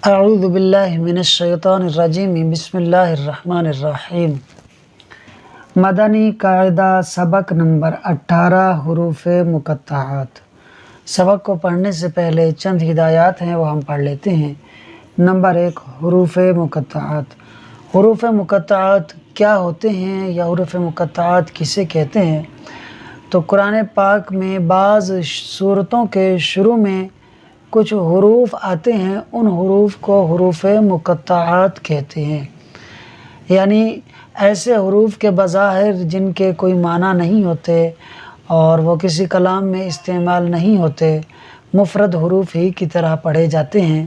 اعوذ باللہ من الشیطان الرجیم بسم اللہ الرحمن الرحیم۔ مدنی قاعدہ سبق نمبر 18 حروف مقطعات۔ سبق کو پڑھنے سے پہلے چند ہدایات ہیں، وہ ہم پڑھ لیتے ہیں۔ نمبر 1، حروف مقطعات۔ حروف مقطعات کیا ہوتے ہیں یا حروف مقطعات کسے کہتے ہیں؟ تو قرآن پاک میں بعض سورتوں کے شروع میں کچھ حروف آتے ہیں، ان حروف کو حروف مقطعات کہتے ہیں، یعنی ایسے حروف کے بظاہر جن کے کوئی معنی نہیں ہوتے اور وہ کسی کلام میں استعمال نہیں ہوتے، مفرد حروف ہی کی طرح پڑھے جاتے ہیں،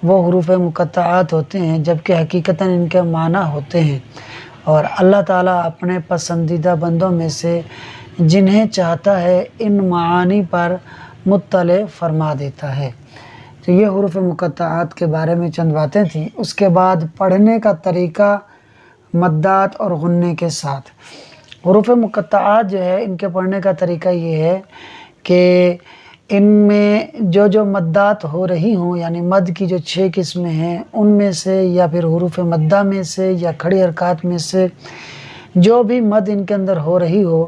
وہ حروف مقطعات ہوتے ہیں، جبکہ حقیقتاً ان کے معنی ہوتے ہیں اور اللہ تعالیٰ اپنے پسندیدہ بندوں میں سے جنہیں چاہتا ہے ان معانی پر مطلع فرما دیتا ہے۔ تو یہ حروف مقطعات کے بارے میں چند باتیں تھیں۔ اس کے بعد پڑھنے کا طریقہ مدات اور غنّے کے ساتھ۔ حروف مقطعات جو ہے، ان کے پڑھنے کا طریقہ یہ ہے کہ ان میں جو مدات ہو رہی ہوں، یعنی مد کی جو 6 قسمیں ہیں ان میں سے، یا پھر حروف مدہ میں سے، یا کھڑی حرکات میں سے جو بھی مد ان کے اندر ہو رہی ہو،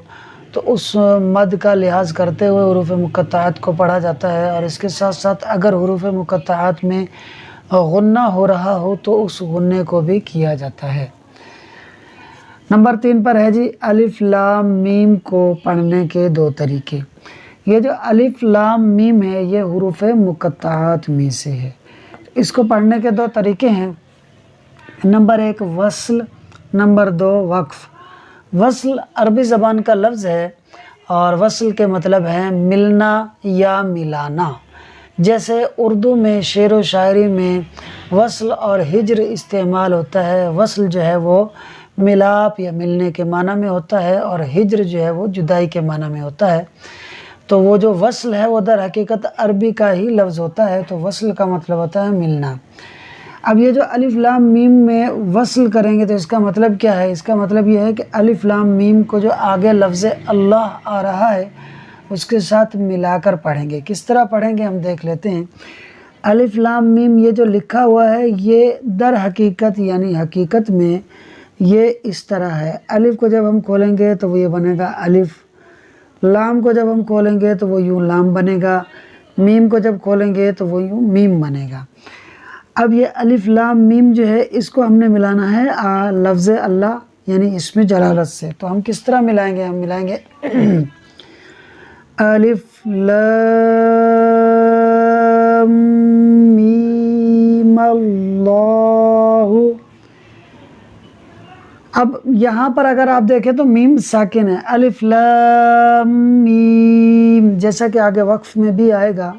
تو اس مد کا لحاظ کرتے ہوئے حروف مقطعات کو پڑھا جاتا ہے، اور اس کے ساتھ ساتھ اگر حروف مقطعات میں غنّہ ہو رہا ہو تو اس غنّے کو بھی کیا جاتا ہے۔ نمبر 3 پر ہے جی الف لام میم کو پڑھنے کے 2 طریقے۔ یہ جو الف لام میم ہے یہ حروف مقطعات میں سے ہے۔ اس کو پڑھنے کے 2 طریقے ہیں۔ نمبر 1 وصل، نمبر 2 وقف۔ وصل عربی زبان کا لفظ ہے اور وصل کے مطلب ہے ملنا یا ملانا۔ جیسے اردو میں شعر و شاعری میں وصل اور ہجر استعمال ہوتا ہے۔ وصل جو ہے وہ ملاپ یا ملنے کے معنی میں ہوتا ہے، اور ہجر جو ہے وہ جدائی کے معنی میں ہوتا ہے۔ تو وہ جو وصل ہے وہ در حقیقت عربی کا ہی لفظ ہوتا ہے، تو وصل کا مطلب ہوتا ہے ملنا۔ اب یہ جو الف لام میم میں وصل کریں گے تو اس کا مطلب کیا ہے؟ اس کا مطلب یہ ہے کہ الف لام میم کو جو آگے لفظ اللہ آ رہا ہے اس کے ساتھ ملا کر پڑھیں گے۔ کس طرح پڑھیں گے ہم دیکھ لیتے ہیں۔ الف لام میم یہ جو لکھا ہوا ہے یہ در حقیقت یعنی حقیقت میں یہ اس طرح ہے۔ الف کو جب ہم کھولیں گے تو وہ یہ بنے گا الف، لام کو جب ہم کھولیں گے تو وہ یوں لام بنے گا، میم کو جب کھولیں گے تو وہ یوں میم بنے گا۔ اب یہ الف لام میم جو ہے اس کو ہم نے ملانا ہے لفظ اللہ یعنی اسم جلالت سے۔ تو ہم کس طرح ملائیں گے؟ ہم ملائیں گے الف لام میم اللہ۔ اب یہاں پر اگر آپ دیکھیں تو میم ساکن ہے، الف لام میم، جیسا کہ آگے وقف میں بھی آئے گا،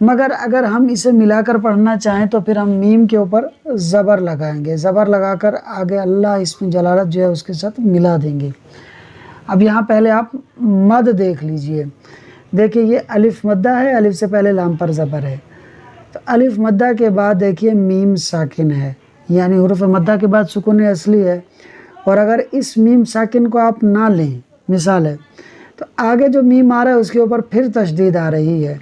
مگر اگر ہم اسے ملا کر پڑھنا چاہیں تو پھر ہم میم کے اوپر زبر لگائیں گے، زبر لگا کر آگے اللہ اسم جلالت جو ہے اس کے ساتھ ملا دیں گے۔ اب یہاں پہلے آپ مد دیکھ لیجئے، دیکھیے یہ الف مدہ ہے، الف سے پہلے لام پر زبر ہے، تو الف مدہ کے بعد دیکھیے میم ساکن ہے، یعنی حروف مدہ کے بعد سکون اصلی ہے، اور اگر اس میم ساکن کو آپ نہ لیں، مثال ہے، تو آگے جو میم آ رہا ہے اس کے اوپر پھر تشدید آ رہی ہے۔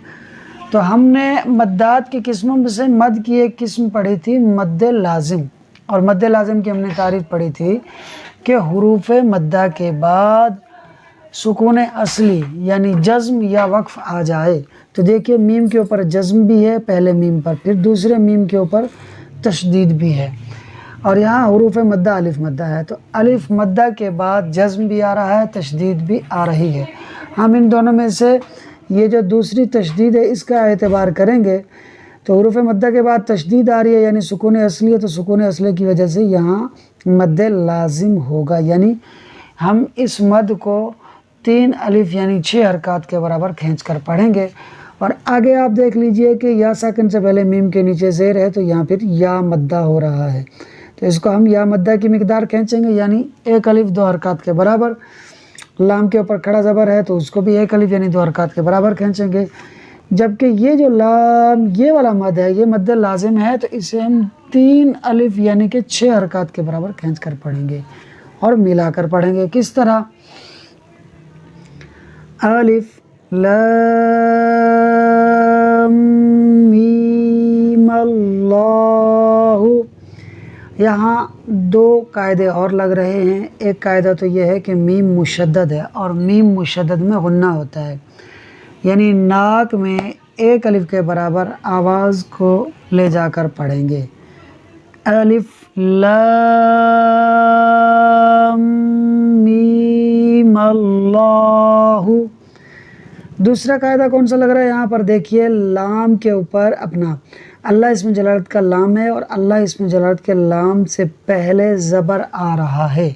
تو ہم نے مدات کی قسموں میں سے مد کی ایک قسم پڑھی تھی مد لازم، اور مد لازم کی ہم نے تعریف پڑھی تھی کہ حروف مدہ کے بعد سکون اصلی یعنی جزم یا وقف آ جائے۔ تو دیکھیے میم کے اوپر جزم بھی ہے پہلے میم پر، پھر دوسرے میم کے اوپر تشدید بھی ہے، اور یہاں حروف مدہ الف مدہ ہے، تو الف مدہ کے بعد جزم بھی آ رہا ہے، تشدید بھی آ رہی ہے۔ ہم ان دونوں میں سے یہ جو دوسری تشدید ہے اس کا اعتبار کریں گے، تو حروف مدہ کے بعد تشدید آ رہی ہے یعنی سکون اصلی ہے، تو سکون اصلی کی وجہ سے یہاں مد لازم ہوگا، یعنی ہم اس مد کو 3 الف یعنی 6 حرکات کے برابر کھینچ کر پڑھیں گے۔ اور آگے آپ دیکھ لیجئے کہ یا ساکن سے پہلے میم کے نیچے زیر ہے، تو یہاں پھر یا مدہ ہو رہا ہے، تو اس کو ہم یا مدہ کی مقدار کھینچیں گے، یعنی 1 الف 2 حرکات کے برابر۔ لام کے اوپر کھڑا زبر ہے تو اس کو بھی 1 الف یعنی 2 حرکات کے برابر کھینچیں گے، جبکہ یہ جو لام یہ والا مد ہے یہ مد لازم ہے، تو اسے ہم 3 الف یعنی کہ 6 حرکات کے برابر کھینچ کر پڑھیں گے اور ملا کر پڑھیں گے۔ کس طرح؟ الف لام میم اللہ یہاں دو قاعدے اور لگ رہے ہیں۔ ایک قاعدہ تو یہ ہے کہ میم مشدد ہے اور میم مشدد میں غنہ ہوتا ہے، یعنی ناک میں ایک الف کے برابر آواز کو لے جا کر پڑھیں گے، الف لام میم اللہ۔ دوسرا قاعدہ کون سا لگ رہا ہے یہاں پر؟ دیکھیے لام کے اوپر اپنا اللہ اسم جلالت کا لام ہے اور اللہ اسم جلالت کے لام سے پہلے زبر آ رہا ہے،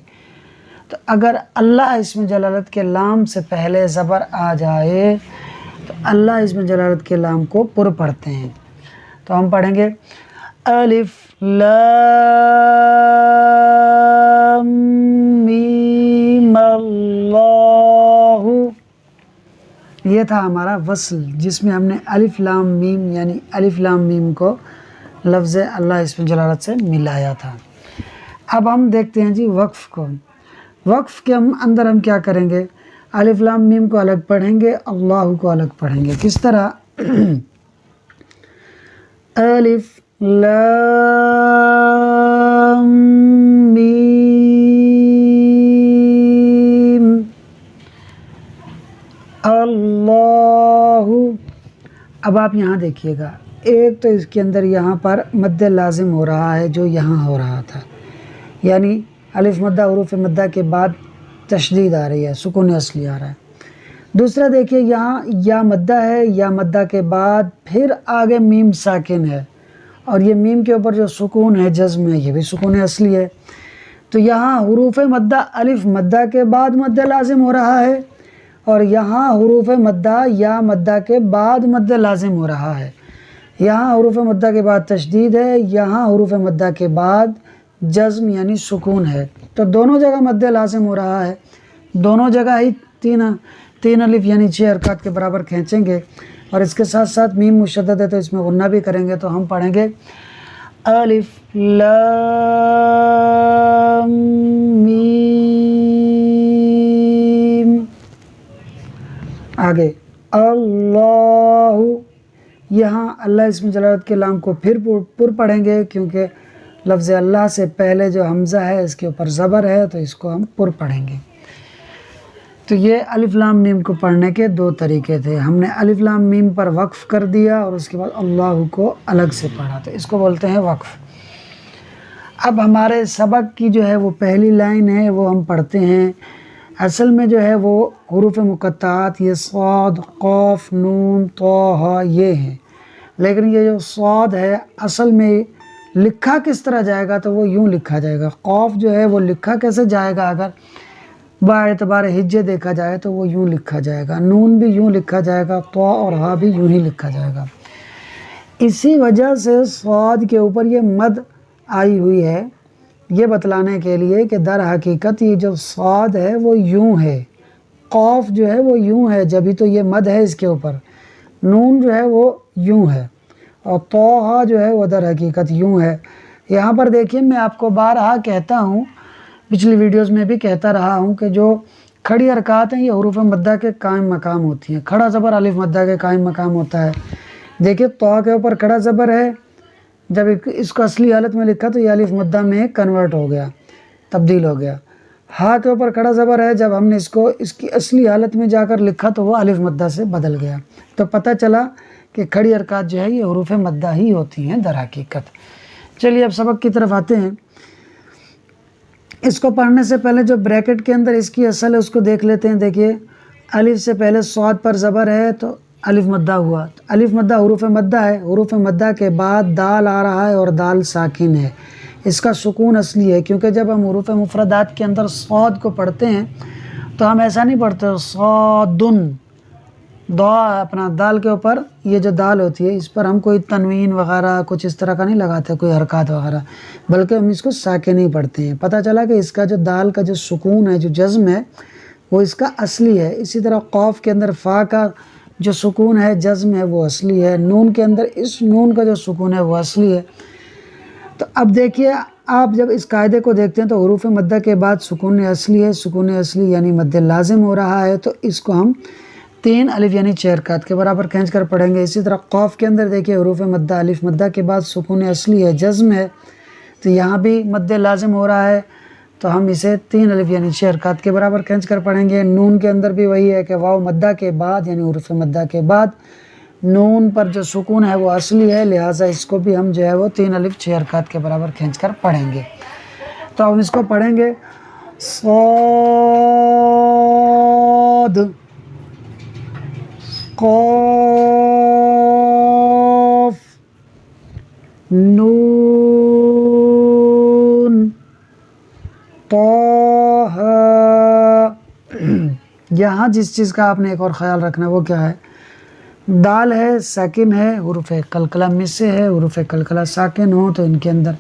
تو اگر اللہ اسم جلالت کے لام سے پہلے زبر آ جائے تو اللہ اسم جلالت کے لام کو پر پڑھتے ہیں، تو ہم پڑھیں گے الف لام میم اللہ۔ یہ تھا ہمارا وصل، جس میں ہم نے الف لام میم یعنی الف لام میم کو لفظ اللہ اسم جلالت سے ملایا تھا۔ اب ہم دیکھتے ہیں جی وقف کو۔ وقف کے اندر ہم کیا کریں گے؟ الف لام میم کو الگ پڑھیں گے، اللہ کو الگ پڑھیں گے۔ کس طرح؟ الف لام میم اللہ۔ اب آپ یہاں دیکھیے گا، ایک تو اس کے اندر یہاں پر مد لازم ہو رہا ہے جو یہاں ہو رہا تھا، یعنی الف مدہ حروف مدہ کے بعد تشدید آ رہی ہے، سکون اصلی آ رہا ہے۔ دوسرا دیکھیے یہاں یا مدہ ہے، یا مدہ کے بعد پھر آگے میم ساکن ہے، اور یہ میم کے اوپر جو سکون ہے جزم ہے، یہ بھی سکون اصلی ہے۔ تو یہاں حروف مدہ الف مدہ کے بعد مد لازم ہو رہا ہے، اور یہاں حروف مدہ یا مدہ کے بعد مد لازم ہو رہا ہے۔ یہاں حروف مدہ کے بعد تشدید ہے، یہاں حروف مدہ کے بعد جزم یعنی سکون ہے، تو دونوں جگہ مد لازم ہو رہا ہے، دونوں جگہ ہی تین الف یعنی 6 حرکات کے برابر کھینچیں گے، اور اس کے ساتھ ساتھ میم مشدد ہے تو اس میں غنہ بھی کریں گے، تو ہم پڑھیں گے الف لام میم، آگے اللہ۔ یہاں اللہ اسم جلالت کے لام کو پھر پر پڑھیں گے، کیونکہ لفظ اللہ سے پہلے جو حمزہ ہے اس کے اوپر زبر ہے، تو اس کو ہم پر پڑھیں گے۔ تو یہ الف لام میم کو پڑھنے کے دو طریقے تھے۔ ہم نے الف لام میم پر وقف کر دیا اور اس کے بعد اللہ کو الگ سے پڑھا، تو اس کو بولتے ہیں وقف۔ اب ہمارے سبق کی جو ہے وہ پہلی لائن ہے، وہ ہم پڑھتے ہیں۔ اصل میں جو ہے وہ حروف مقطعات یہ صاد، قاف، نون، طا، ہا یہ ہیں، لیکن یہ جو صاد ہے اصل میں لکھا کس طرح جائے گا؟ تو وہ یوں لکھا جائے گا۔ قاف جو ہے وہ لکھا کیسے جائے گا؟ اگر با اعتبار ہجے دیکھا جائے تو وہ یوں لکھا جائے گا، نون بھی یوں لکھا جائے گا، طا اور ہا بھی یوں ہی لکھا جائے گا۔ اسی وجہ سے صاد کے اوپر یہ مد آئی ہوئی ہے، یہ بتلانے کے لیے کہ در حقیقت یہ جو صاد ہے وہ یوں ہے، قاف جو ہے وہ یوں ہے، جبھی تو یہ مد ہے اس کے اوپر، نون جو ہے وہ یوں ہے، اور طا جو ہے وہ در حقیقت یوں ہے۔ یہاں پر دیکھیے میں آپ کو بارہا کہتا ہوں، پچھلی ویڈیوز میں بھی کہتا رہا ہوں کہ جو کھڑی حرکات ہیں یہ حروف مدہ کے قائم مقام ہوتی ہیں۔ کھڑا زبر الف مدہ کے قائم مقام ہوتا ہے۔ دیکھیے طا کے اوپر کھڑا زبر ہے، جب اس کو اصلی حالت میں لکھا تو یہ الف مدہ میں کنورٹ ہو گیا، تبدیل ہو گیا۔ ہا کے اوپر کھڑا زبر ہے، جب ہم نے اس کو اس کی اصلی حالت میں جا کر لکھا تو وہ الف مدہ سے بدل گیا، تو پتہ چلا کہ کھڑی حرکات جو ہے یہ حروف مدہ ہی ہوتی ہیں در حقیقت۔ چلیے اب سبق کی طرف آتے ہیں۔ اس کو پڑھنے سے پہلے جو بریکٹ کے اندر اس کی اصل ہے اس کو دیکھ لیتے ہیں۔ دیکھیے الف سے پہلے صاد پر زبر ہے تو الف مدہ ہوا، الف مدہ حروف مدہ ہے، حروف مدہ کے بعد دال آ رہا ہے اور دال ساکن ہے، اس کا سکون اصلی ہے، کیونکہ جب ہم حروف مفردات کے اندر صاد کو پڑھتے ہیں تو ہم ایسا نہیں پڑھتے صادن، اپنا دال کے اوپر یہ جو دال ہوتی ہے اس پر ہم کوئی تنوین وغیرہ کچھ اس طرح کا نہیں لگاتے، کوئی حرکات وغیرہ، بلکہ ہم اس کو ساکن ہی پڑھتے ہیں۔ پتہ چلا کہ اس کا جو دال کا جو سکون ہے، جو جزم ہے، وہ اس کا اصلی ہے۔ اسی طرح قاف کے اندر فا کا جو سکون ہے، جزم ہے، وہ اصلی ہے۔ نون کے اندر اس نون کا جو سکون ہے وہ اصلی ہے۔ تو اب دیکھیے آپ جب اس قاعدے کو دیکھتے ہیں تو حروف مدہ کے بعد سکون اصلی ہے، سکون اصلی یعنی مد لازم ہو رہا ہے، تو اس کو ہم 3 الف یعنی 6 حرکات کے برابر کھینچ کر پڑھیں گے۔ اسی طرح قاف کے اندر دیکھیے حروف مدہ الف مدہ کے بعد سکون اصلی ہے، جزم ہے، تو یہاں بھی مد لازم ہو رہا ہے، تو ہم اسے 3 الف یعنی 6 حرکات کے برابر کھینچ کر پڑھیں گے۔ نون کے اندر بھی وہی ہے کہ واو مدہ کے بعد یعنی حروف مدہ کے بعد نون پر جو سکون ہے وہ اصلی ہے، لہٰذا اس کو بھی ہم جو ہے وہ 3 الف 6 حرکات کے برابر کھینچ کر پڑھیں گے۔ تو ہم اس کو پڑھیں گے صاد قاف نون طه۔ یہاں جس چیز کا آپ نے ایک اور خیال رکھنا ہے وہ کیا ہے، دال ہے، ساکن ہے، حروف قلقلہ میں سے ہے، حروف قلقلہ ساکن ہو تو ان کے اندر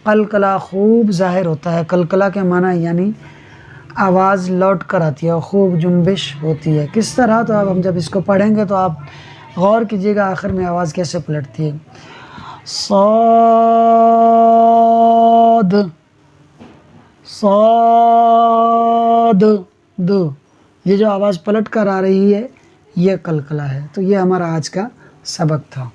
قلقلہ خوب ظاہر ہوتا ہے۔ قلقلہ کے معنی یعنی آواز لوٹ کر آتی ہے، خوب جنبش ہوتی ہے۔ کس طرح، تو اب ہم جب اس کو پڑھیں گے تو آپ غور کیجئے گا آخر میں آواز کیسے پلٹتی ہے۔ صاد صاد دو، یہ جو آواز پلٹ کر آ رہی ہے یہ قلقلہ ہے۔ تو یہ ہمارا آج کا سبق تھا۔